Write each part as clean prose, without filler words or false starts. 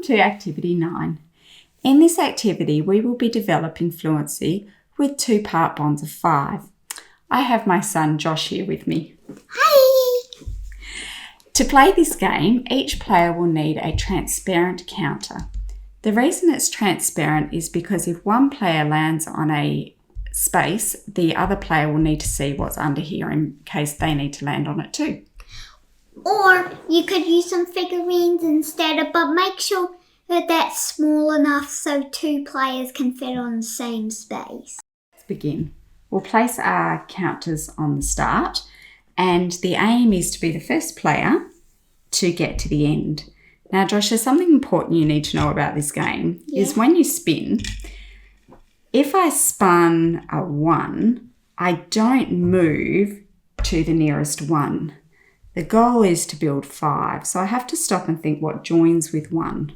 to activity 9. In this activity, we will be developing fluency with 2-part bonds of 5. I have my son Josh here with me. Hi! To play this game, each player will need a transparent counter. The reason it's transparent is because if one player lands on a space, the other player will need to see what's under here in case they need to land on it too. Or you could use some figurines instead, but make sure that that's small enough so 2 players can fit on the same space. Let's begin. We'll place our counters on the start, and the aim is to be the first player to get to the end. Now, Josh, there's something important you need to know about this game, is when you spin, if I spun a 1, I don't move to the nearest 1. The goal is to build 5, so I have to stop and think what joins with 1.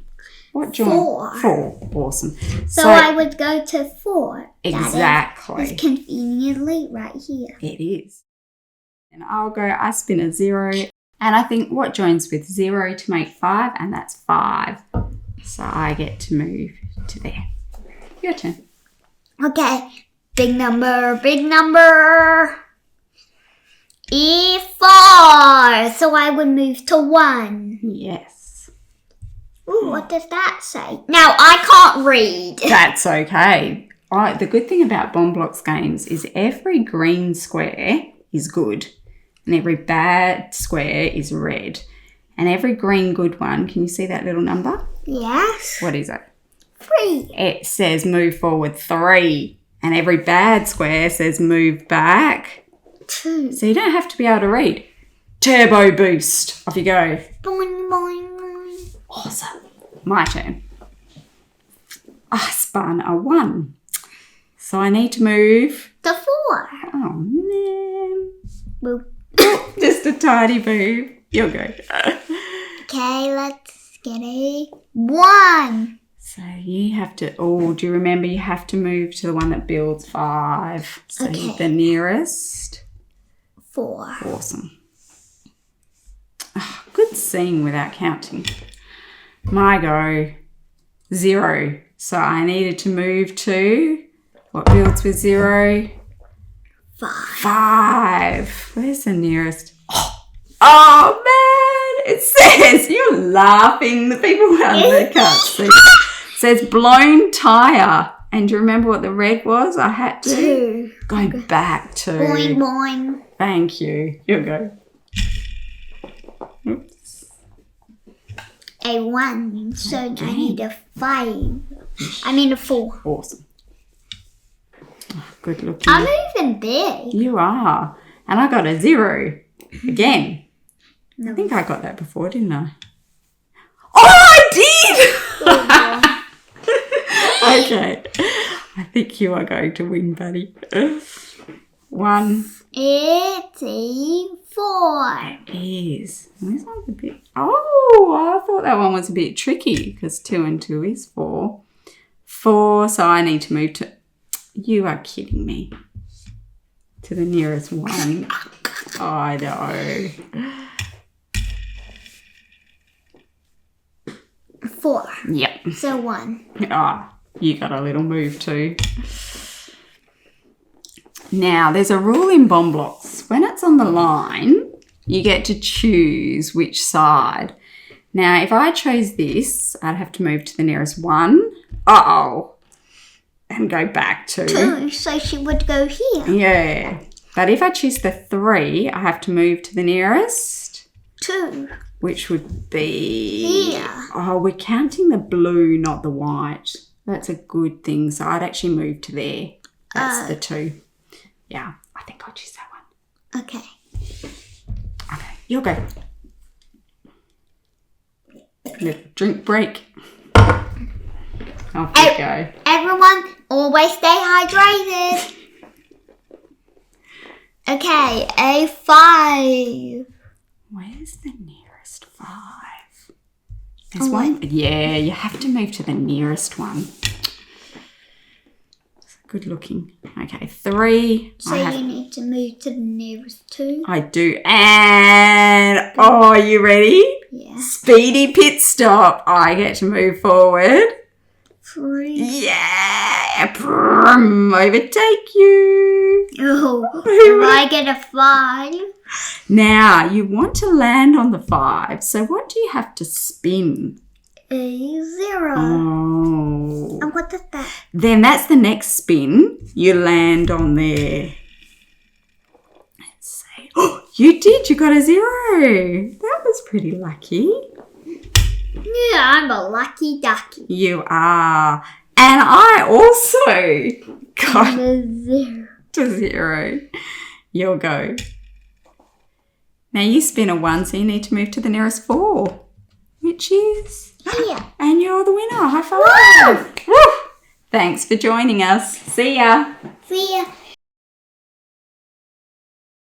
What joins? 4. 4, awesome. So I would go to 4. Exactly. It's conveniently right here. It is. And I spin a 0, and I think what joins with 0 to make 5, and that's 5. So I get to move to there. Your turn. Okay, big number, big number. E4. So I would move to 1. Yes. Ooh, what does that say? Now, I can't read. That's okay. The good thing about Bomb Blocks games is every green square is good and every bad square is red. And every green good one, can you see that little number? Yes. What is it? 3. It says move forward 3. And every bad square says move back 2. So you don't have to be able to read. Turbo boost. Off you go. Boing, boing, boing. Awesome. My turn. I spun a 1. So I need to move. To 4. Oh, man. Move. Just a tiny move. You'll go. Okay, let's get a 1. So you have to, do you remember you have to move to the one that builds 5. So the nearest. 4. Awesome. Oh, good seeing without counting. My go. 0. So I needed to move to, what builds with 0? 5. Where's the nearest? Oh man, it says, you're laughing. The people around there can't see. It says blown tyre. And do you remember what the red was? I had to 2. go back to. Boing, boing. Thank you. You'll go. Oops. A 1. So I need a 5. I mean a 4. Awesome. Oh, good looking. I'm moving big. You are. And I got a 0 again. No. I think I got that before, didn't I? Oh, I did! Okay. I think you are going to win, buddy. 1. It's a 4. It is. This one's a bit... Oh, I thought that one was a bit tricky because 2 and 2 is 4. 4, so I need to move to... You are kidding me. To the nearest 1. Oh, I know. 4. Yep. So 1. You got a little move too. Now, there's a rule in Bomb Blocks. When it's on the line, you get to choose which side. Now, if I chose this, I'd have to move to the nearest 1. And go back to 2. So she would go here. Yeah. But if I choose the 3, I have to move to the nearest 2. Which would be... Here. Oh, we're counting the blue, not the white. That's a good thing. So I'd actually move to there. That's the 2. Yeah, I think I'll choose that one. Okay. Okay, you'll go. Little drink break. Off you go. Everyone, always stay hydrated. Okay, a 5. Where's the nearest 5? There's one. Yeah, you have to move to the nearest one. Good looking. Okay, 3. So you need to move to the nearest 2. I do. And, are you ready? Yeah. Speedy pit stop. I get to move forward. 3. Yeah. Overtake you. Oh, if I get a 5. Now, you want to land on the 5. So what do you have to spin? A 0. Oh. And what is that? Then that's the next spin. You land on there. Let's say, oh, you did. You got a 0. That was pretty lucky. Yeah, I'm a lucky ducky. You are. And I also got A 0. to 0. You'll go. Now you spin a 1, so you need to move to the nearest 4, which is Here. and you're the winner. High five. Woo! Thanks for joining us. See ya. See ya.